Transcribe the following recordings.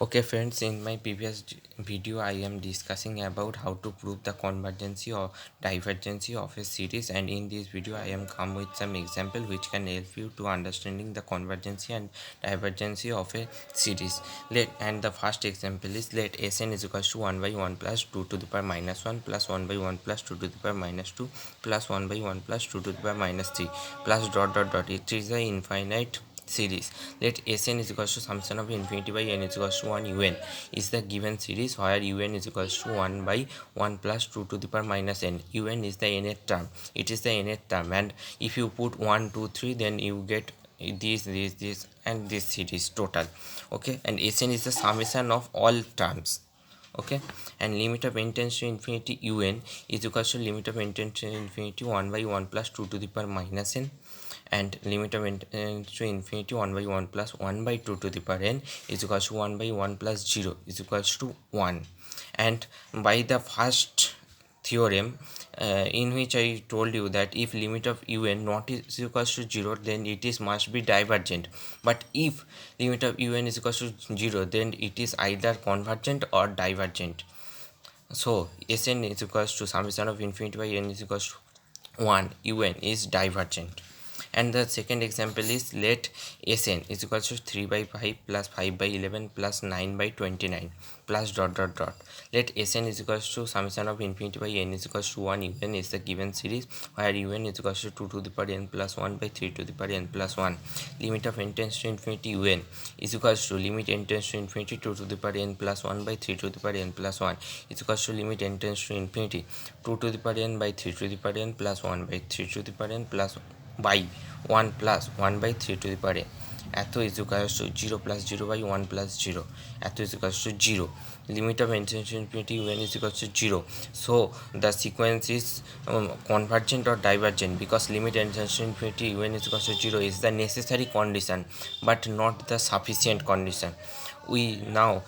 Okay friends, in my previous video I am discussing about how to prove the convergence or divergence of a series, and in this video I am come with some example which can help you to understanding the convergence and divergence of a series. And the first example is let Sn is equals to 1 by 1 plus 2 to the power minus 1 plus 1 by 1 plus 2 to the power minus 2 plus 1 by 1 plus 2 to the power minus 3 plus dot dot dot. It is an infinite series. Let Sn is equals to summation of infinity by n is equals to 1 un is the given series where un is equals to 1 by 1 plus 2 to the power minus n. Un is the nth term. It is the nth term, and if you put 1 2 3 then you get this and this series total. Okay, and Sn is the summation of all terms. Okay, and limit of n tends to infinity un is equals to limit of n tends to infinity 1 by 1 plus 2 to the power minus n, and limit of n tends to infinity 1 by 1 plus 1 by 2 to the power n is equals to 1 by 1 plus 0 is equals to 1. And by the first theorem, in which I told you that if limit of un not is equals to 0 then it is must be divergent, but if limit of un is equals to 0 then it is either convergent or divergent. So Sn is equals to summation of infinity by n is equals to 1 un is divergent. And the second example is let Sn is equals to 3 by 5 plus 5 by 11 plus 9 by 29 plus dot dot dot. Let Sn is equals to summation of infinity by n is equals to 1 un is the given series where un is equals to 2 to the power n plus 1 by 3 to the power n plus 1. Limit of n tends to infinity un is equals to limit n tends to infinity 2 to the power n plus 1 by 3 to the power n plus 1 is equals to limit n tends to infinity 2 to the power n by 3 to the power n plus 1 by 3 to the power n plus by 1 plus 1 by 3 to the power n. এত is equals to 0 plus 0 by 1 plus 0. এত is equals to 0. Limit of n tends to infinity un is equals to 0. So the sequence is convergent or divergent, because limit n tends to infinity un is equals to 0 is the necessary condition but not the sufficient condition. We know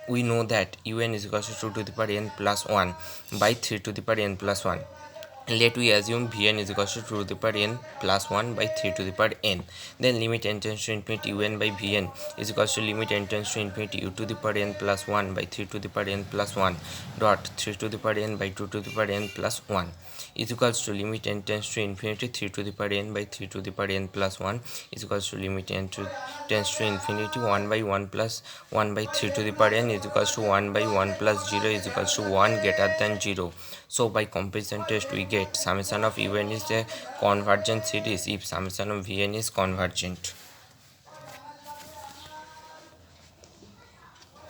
that un is equals to 2 to the power n plus 1 by 3 to the power n plus 1. Let we assume Vn is equals to 2 to the power n plus 1 by 3 to the power n. Then limit n tends to infinity un by Vn is equals to limit n tends to infinity u to the power n plus 1 by 3 to the power n plus 1 dot 3 to the power n by 2 to the power n plus 1 is equals to limit n tends to infinity 3 to the power n by 3 to the power n plus 1 is equals to limit n tends to infinity 1 by 1 plus 1 by 3 to the power n is equals to 1 by 1 plus 0 is equals to 1 greater than 0. So by comparison test we get summation of un is a convergent series if summation of vn is convergent.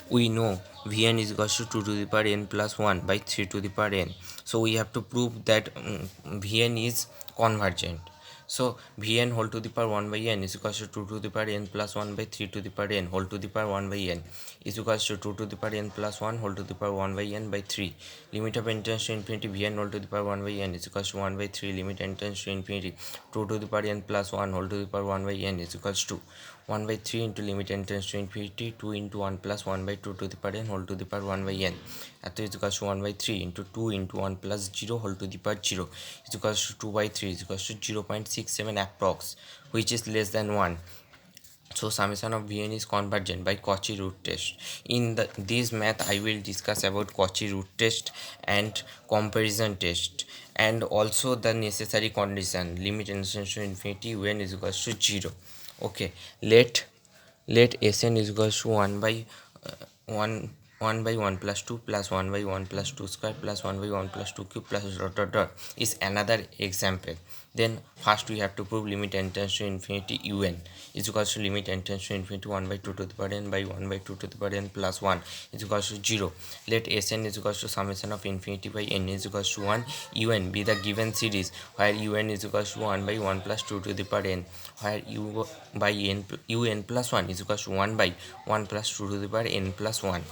We know vn is equals to 2 to the power n plus 1 by 3 to the power n. So we have to prove that vn is convergent. So vn whole to the power 1 by n is equals to 2 to the power n plus 1 by 3 to the power n whole to the power 1 by n is equals to 2 to the power n plus 1 whole to the power 1 by n by 3. Limit of n tends to infinity vn whole to the power 1 by n is equals to 1 by 3. Limit n tends to infinity 2 to the power n plus 1 whole to the power 1 by n is equals to 1 by 3 into limit n tends to infinity 2 into 1 plus 1 by 2 to the power n whole to the power 1 by n. That is equals to 1 by 3 into 2 into 1 plus 0 whole to the power 0 is equals to 2 by 3 is equals to 0.67 approx, which is less than 1. So summation of Vn is convergent by Cauchy root test. In this math I will discuss about Cauchy root test and comparison test, and also the necessary condition limit n tends to infinity when is equals to 0. Okay, let Sn is equals to 1 by 1 by 1 plus 2 plus 1 by 1 plus 2 square plus 1 by 1 plus 2 cube plus dot dot dot is another example. Then first we have to prove limit n tends to infinity un is equals to limit n tends to infinity 1 by 2 to the power n by 1 by 2 to the power n plus 1 is equals to 0. Let Sn is equals to summation of infinity by n is equals to 1 un be the given series where un is equals to 1 by 1 plus 2 to the power n, where u by n un plus 1 is equals to 1 by 1 plus 2 to the power n plus 1.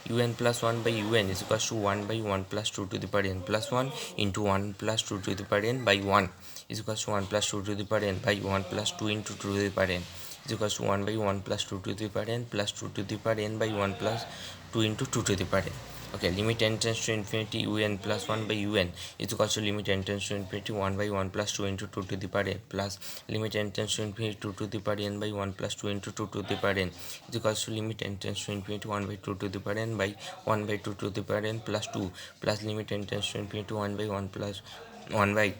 Un plus 1 by un is equals to 1 by 1 plus 2 to the power n plus 1 into 1 plus 2 to the power n by 1 is equals to 1 plus 2 to the power n by 1 plus 2 into 2 to the power n is equals to 1 by 1 plus 2 to the power n plus 2 to the power n by 1 plus 2 into 2 to the power n. Okay, limit n tends to infinity un plus 1 by un is equals to limit n tends to infinity 1 by 1 plus 2 into 2 to the power n plus limit n tends to infinity 2 to the power n by 1 plus 2 into 2 to the power n is equals to limit n tends to infinity 1 by 2 to the power n by 1 by 2 to the power n plus 2 plus limit n tends to infinity 1 by 1 plus 1 by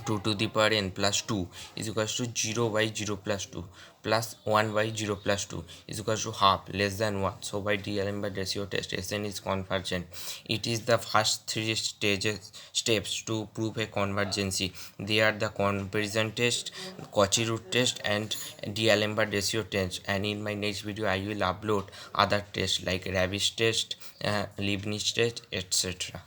2 to the power n plus 2 is equals to 0 by 0 plus 2 plus 1 by 0 plus 2 is equals to half less than 1. So by D'Alembert ratio test, Sn is convergent. It is the first three steps to prove a convergency. They are the comparison test, Cauchy root test, and D'Alembert ratio test. And in my next video I will upload other tests like Ravish test, Leibniz test, etc.